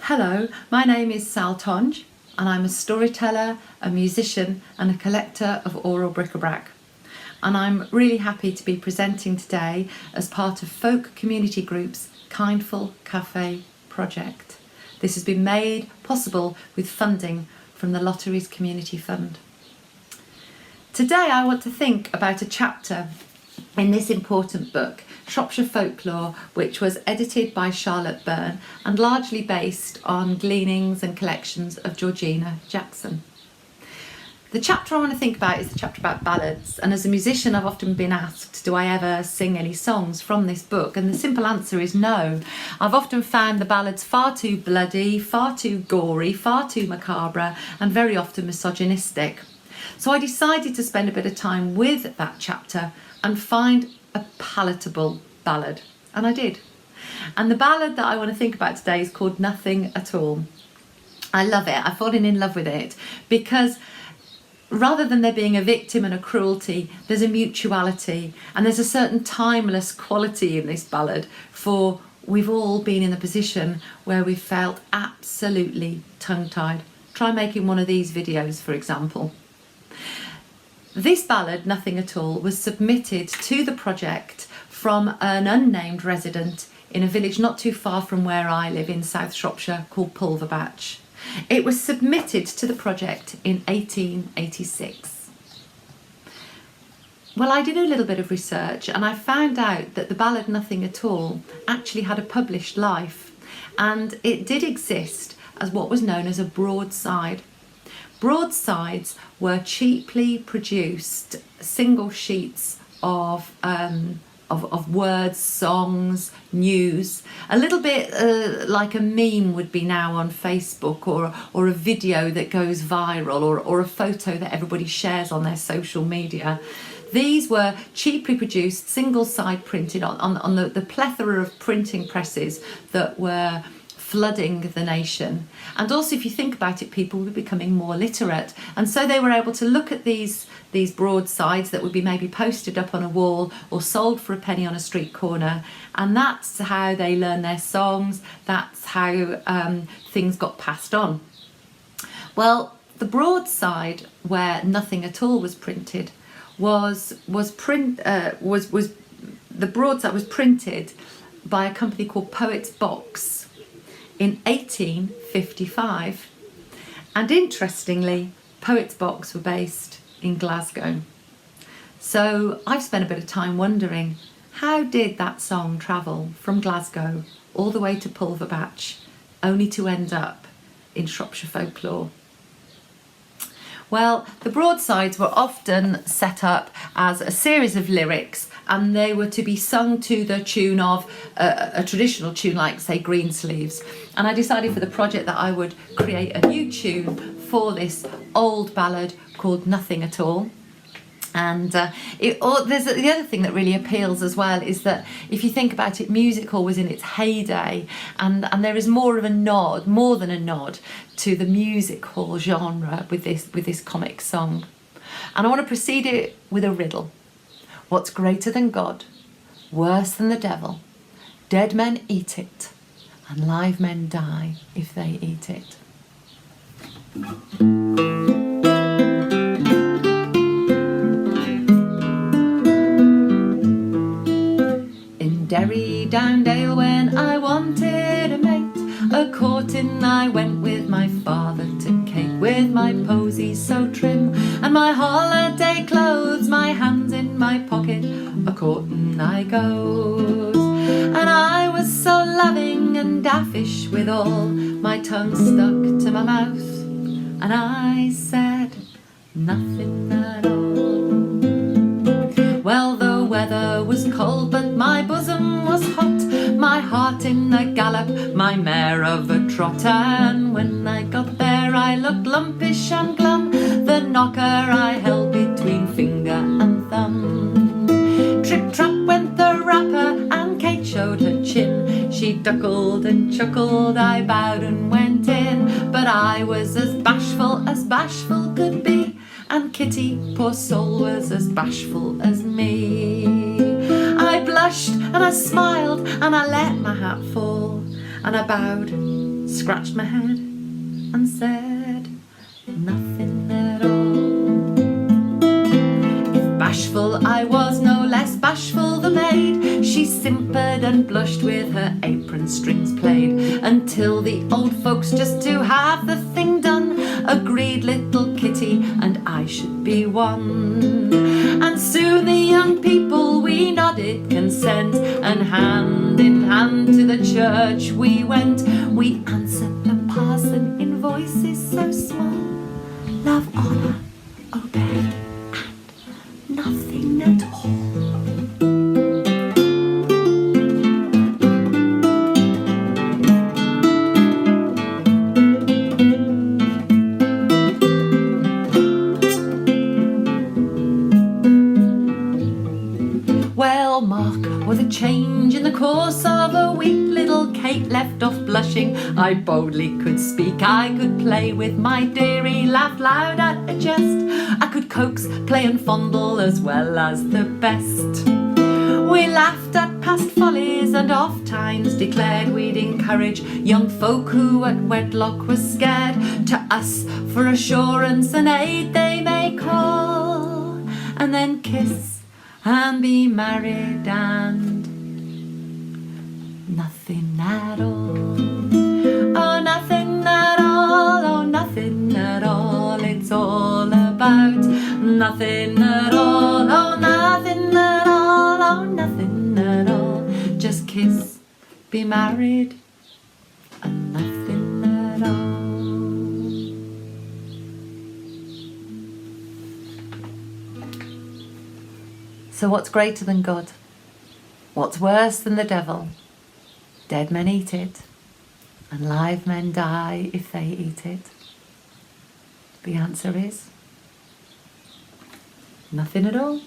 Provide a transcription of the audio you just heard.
Hello, my name is Sal Tonge and I'm a storyteller, a musician and a collector of oral bric-a-brac. And I'm really happy to be presenting today as part of Folk Community Group's Kindful Cafe project. This has been made possible with funding from the Lotteries Community Fund. Today I want to think about a chapter in this important book, Shropshire Folklore, which was edited by Charlotte Byrne and largely based on gleanings and collections of Georgina Jackson. The chapter I want to think about is the chapter about ballads, and as a musician I've often been asked, do I ever sing any songs from this book? And the simple answer is no. I've often found the ballads far too bloody, far too gory, far too macabre and very often misogynistic. So I decided to spend a bit of time with that chapter and find a palatable ballad, and I did. And the ballad that I want to think about today is called Nothing at All. I love it. I've fallen in love with it because rather than there being a victim and a cruelty, there's a mutuality and there's a certain timeless quality in this ballad, for we've all been in the position where we've felt absolutely tongue-tied. Try making one of these videos, for example. This ballad, Nothing at All, was submitted to the project from an unnamed resident in a village not too far from where I live in South Shropshire called Pulverbatch. It was submitted to the project in 1886. Well, I did a little bit of research and I found out that the ballad Nothing at All actually had a published life, and it did exist as what was known as a broadside. Broadsides were cheaply produced single sheets of words, songs, news, a little bit like a meme would be now on Facebook, or a video that goes viral, or a photo that everybody shares on their social media. These were cheaply produced, single side printed on the plethora of printing presses that were flooding the nation. And also, if you think about it, people were becoming more literate, and so they were able to look at these broadsides that would be maybe posted up on a wall or sold for a penny on a street corner, and that's how they learned their songs. That's how things got passed on. Well, the broadside where Nothing at All was printed the broadside was printed by a company called Poet's Box in 1855, and interestingly, Poet's Box were based in Glasgow. So I've spent a bit of time wondering, how did that song travel from Glasgow all the way to Pulverbatch, only to end up in Shropshire Folklore? Well, the broadsides were often set up as a series of lyrics, and they were to be sung to the tune of a traditional tune like, say, Greensleeves. And I decided for the project that I would create a new tune for this old ballad called Nothing at All. And the other thing that really appeals as well is that if you think about it, music hall was in its heyday, and there is more than a nod to the music hall genre with this comic song. And I want to precede it with a riddle. What's greater than God, worse than the devil? Dead men eat it, and live men die if they eat it. Derry down Dale, when I wanted a mate, a courting I went with my father to Kate, with my posies so trim and my holiday clothes, my hands in my pocket, a courting I goes. And I was so loving and daffish withal, my tongue stuck to my mouth, and I said nothing at all. Well, the weather was cold, but my bosom was hot, my heart in a gallop, my mare of a trot. And when I got there I looked lumpish and glum, the knocker I held between finger and thumb. Trip-trap went the wrapper and Kate showed her chin, she duckled and chuckled, I bowed and went in, but I was as bashful could be, and Kitty, poor soul, was as bashful as me. I blushed and I smiled and I let my hat fall, and I bowed scratched my head and said, nothing at all. If bashful I was, no less bashful the maid. She simpered and blushed with her apron strings played, until the old folks, just to have the thing done, agreed little Kitty and I should be one. And soon the young people, we nodded consent, and hand in hand to the church we went. We answered the parson in voices so small, love, honour, obey, and nothing at all. Well, mark, with a change in the course of a week, little Kate left off blushing. I boldly could speak, I could play with my dearie, laugh loud at a jest. I could coax, play and fondle as well as the best. We laughed at past follies and oft times declared we'd encourage young folk who at wedlock were scared. To us for assurance and aid they may call, and then kiss and be married and nothing at all. Oh, nothing at all, oh, nothing at all. It's all about nothing at all, oh, nothing at all, oh, nothing at all. Just kiss, be married, and nothing at all. So what's greater than God? What's worse than the devil? Dead men eat it, and live men die if they eat it. The answer is nothing at all.